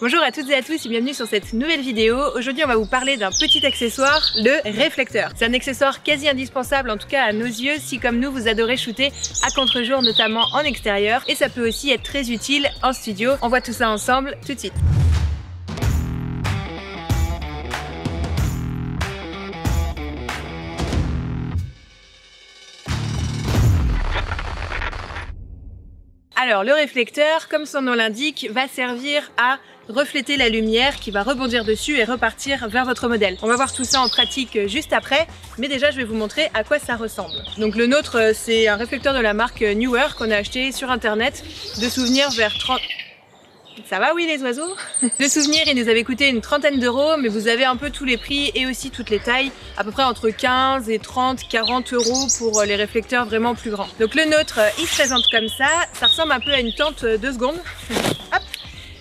Bonjour à toutes et à tous et bienvenue sur cette nouvelle vidéo. Aujourd'hui on va vous parler d'un petit accessoire, le réflecteur. C'est un accessoire quasi indispensable, en tout cas à nos yeux, si comme nous vous adorez shooter à contre-jour, notamment en extérieur. Et ça peut aussi être très utile en studio. On voit tout ça ensemble tout de suite. Alors le réflecteur, comme son nom l'indique, va servir à refléter la lumière qui va rebondir dessus et repartir vers votre modèle. On va voir tout ça en pratique juste après, mais déjà je vais vous montrer à quoi ça ressemble. Donc le nôtre, c'est un réflecteur de la marque Neewer qu'on a acheté sur internet, de souvenir vers 30... Ça va, oui, les oiseaux? De souvenir, il nous avait coûté une trentaine d'euros, mais vous avez un peu tous les prix et aussi toutes les tailles, à peu près entre 15 et 30, 40 euros pour les réflecteurs vraiment plus grands. Donc le nôtre, il se présente comme ça ressemble un peu à une tente 2 secondes. Hop.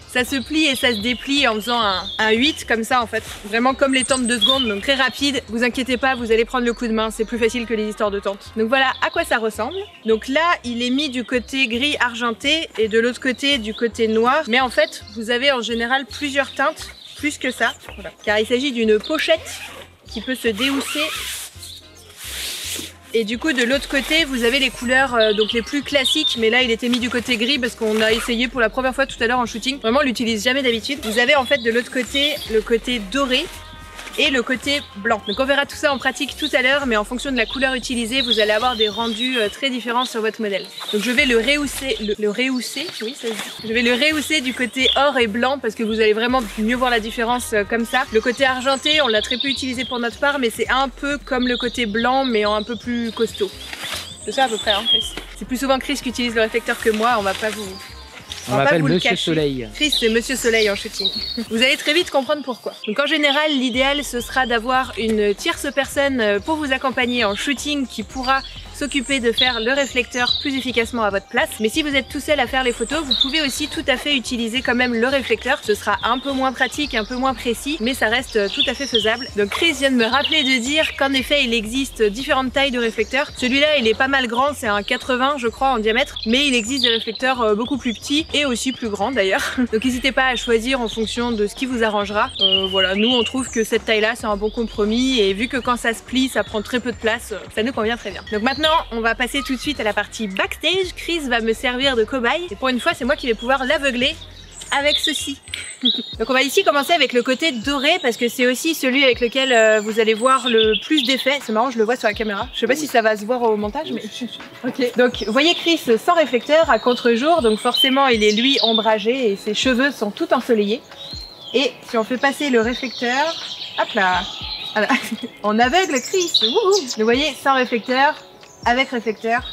Ça se plie et ça se déplie en faisant un 8 comme ça en fait, vraiment comme les tentes 2 secondes, donc très rapide. Vous inquiétez pas, vous allez prendre le coup de main, c'est plus facile que les histoires de tentes. Donc voilà à quoi ça ressemble. Donc là, il est mis du côté gris argenté et de l'autre côté du côté noir. Mais en fait, vous avez en général plusieurs teintes, plus que ça, voilà. Car il s'agit d'une pochette qui peut se déhousser. Et du coup de l'autre côté vous avez les couleurs donc les plus classiques, mais là il était mis du côté gris parce qu'on a essayé pour la première fois tout à l'heure en shooting. Vraiment on l'utilise jamais d'habitude. Vous avez en fait de l'autre côté le côté doré et le côté blanc. Donc on verra tout ça en pratique tout à l'heure, mais en fonction de la couleur utilisée vous allez avoir des rendus très différents sur votre modèle. Donc je vais le rehausser, oui ça se dit. Je vais le rehausser du côté or et blanc parce que vous allez vraiment mieux voir la différence comme ça. Le côté argenté on l'a très peu utilisé pour notre part, mais c'est un peu comme le côté blanc mais en un peu plus costaud. C'est ça à peu près hein, Chris. C'est plus souvent Chris qui utilise le réflecteur que moi, on va pas vous... On m'appelle Monsieur Soleil. Chris, c'est Monsieur Soleil en shooting. Vous allez très vite comprendre pourquoi. Donc en général, l'idéal ce sera d'avoir une tierce personne pour vous accompagner en shooting qui pourra s'occuper de faire le réflecteur plus efficacement à votre place. Mais si vous êtes tout seul à faire les photos, vous pouvez aussi tout à fait utiliser quand même le réflecteur. Ce sera un peu moins pratique, un peu moins précis, mais ça reste tout à fait faisable. Donc Chris vient de me rappeler de dire qu'en effet, il existe différentes tailles de réflecteurs. Celui-là, il est pas mal grand, c'est un 80 je crois en diamètre, mais il existe des réflecteurs beaucoup plus petits et aussi plus grands d'ailleurs. Donc n'hésitez pas à choisir en fonction de ce qui vous arrangera. Voilà, nous on trouve que cette taille-là, c'est un bon compromis et vu que quand ça se plie, ça prend très peu de place, ça nous convient très bien. Donc maintenant, on va passer tout de suite à la partie backstage. Chris va me servir de cobaye et pour une fois c'est moi qui vais pouvoir l'aveugler avec ceci. Donc on va ici commencer avec le côté doré parce que c'est aussi celui avec lequel vous allez voir le plus d'effets. C'est marrant, je le vois sur la caméra. Je sais pas si ça va se voir au montage, mais ok. Donc vous voyez Chris sans réflecteur à contre-jour, donc forcément il est lui ombragé et ses cheveux sont tout ensoleillés. Et si on fait passer le réflecteur, hop là, voilà. On aveugle Chris. Wouhou. Vous voyez sans réflecteur, avec réflecteur.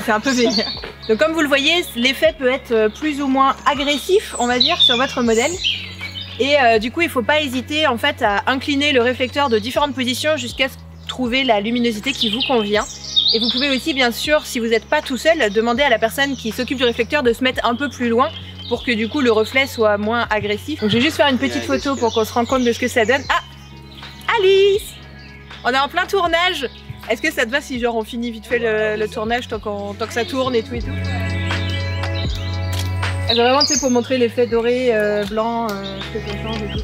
C'est un peu vénère. Donc comme vous le voyez, l'effet peut être plus ou moins agressif, on va dire, sur votre modèle. Et du coup, il ne faut pas hésiter en fait à incliner le réflecteur de différentes positions jusqu'à trouver la luminosité qui vous convient. Et vous pouvez aussi, bien sûr, si vous n'êtes pas tout seul, demander à la personne qui s'occupe du réflecteur de se mettre un peu plus loin pour que du coup le reflet soit moins agressif. Donc je vais juste faire une petite photo pour qu'on se rende compte de ce que ça donne. Ah, Alice, on est en plein tournage. Est-ce que ça te va si genre on finit vite fait le tournage tant que ça tourne et tout et tout? C'est vraiment c'est pour montrer l'effet doré, blanc, que ça change et tout.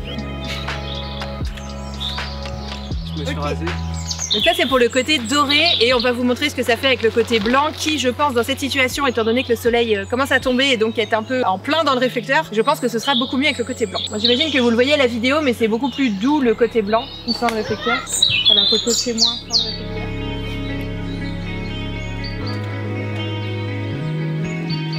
Je me suis rasé. Donc ça c'est pour le côté doré et on va vous montrer ce que ça fait avec le côté blanc qui je pense dans cette situation étant donné que le soleil commence à tomber et donc est un peu en plein dans le réflecteur, je pense que ce sera beaucoup mieux avec le côté blanc. J'imagine que vous le voyez à la vidéo mais c'est beaucoup plus doux le côté blanc sans le réflecteur. À la photo chez moi sans le réflecteur.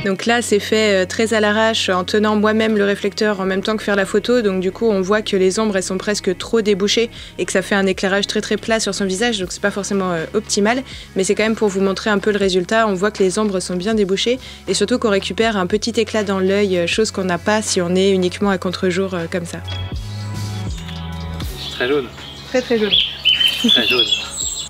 Donc là c'est fait très à l'arrache en tenant moi-même le réflecteur en même temps que faire la photo, donc du coup on voit que les ombres elles sont presque trop débouchées et que ça fait un éclairage très très plat sur son visage, donc c'est pas forcément optimal, mais c'est quand même pour vous montrer un peu le résultat. On voit que les ombres sont bien débouchées et surtout qu'on récupère un petit éclat dans l'œil, chose qu'on n'a pas si on est uniquement à contre-jour comme ça. Très jaune. Très très jaune. Très jaune.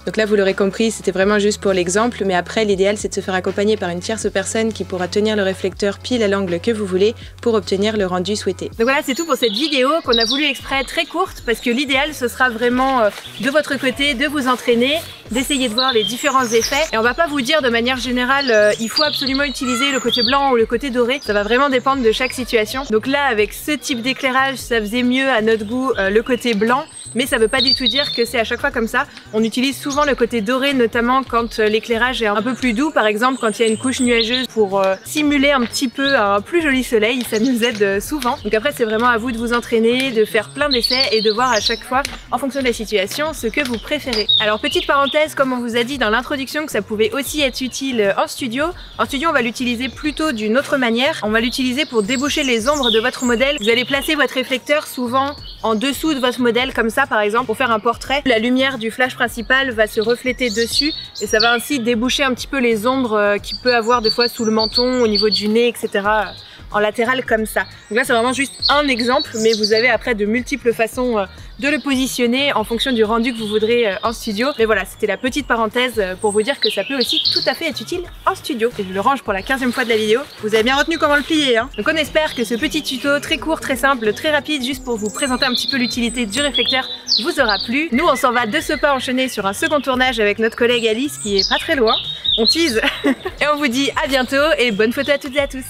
Donc là vous l'aurez compris, c'était vraiment juste pour l'exemple, mais après l'idéal c'est de se faire accompagner par une tierce personne qui pourra tenir le réflecteur pile à l'angle que vous voulez pour obtenir le rendu souhaité. Donc voilà, c'est tout pour cette vidéo qu'on a voulu exprès très courte parce que l'idéal ce sera vraiment de votre côté de vous entraîner, d'essayer de voir les différents effets. Et on va pas vous dire de manière générale il faut absolument utiliser le côté blanc ou le côté doré, ça va vraiment dépendre de chaque situation. Donc là avec ce type d'éclairage ça faisait mieux à notre goût le côté blanc, mais ça veut pas du tout dire que c'est à chaque fois comme ça. On utilise souvent le côté doré, notamment quand l'éclairage est un peu plus doux, par exemple quand il y a une couche nuageuse pour simuler un petit peu un plus joli soleil, ça nous aide souvent. Donc après c'est vraiment à vous de vous entraîner, de faire plein d'essais et de voir à chaque fois en fonction de la situation ce que vous préférez. Alors petite parenthèse, comme on vous a dit dans l'introduction que ça pouvait aussi être utile en studio. En studio on va l'utiliser plutôt d'une autre manière, on va l'utiliser pour déboucher les ombres de votre modèle. Vous allez placer votre réflecteur souvent en dessous de votre modèle comme ça par exemple pour faire un portrait. La lumière du flash principal va se refléter dessus et ça va ainsi déboucher un petit peu les ombres qu'il peut avoir des fois sous le menton, au niveau du nez, etc. en latéral comme ça. Donc là c'est vraiment juste un exemple, mais vous avez après de multiples façons de le positionner en fonction du rendu que vous voudrez en studio. Mais voilà, c'était la petite parenthèse pour vous dire que ça peut aussi tout à fait être utile en studio. Et je le range pour la 15e fois de la vidéo. Vous avez bien retenu comment le plier, hein. Donc on espère que ce petit tuto très court, très simple, très rapide, juste pour vous présenter un petit peu l'utilité du réflecteur, vous aura plu. Nous on s'en va de ce pas enchaîner sur un second tournage avec notre collègue Alice qui est pas très loin. On tease. Et on vous dit à bientôt et bonne photo à toutes et à tous.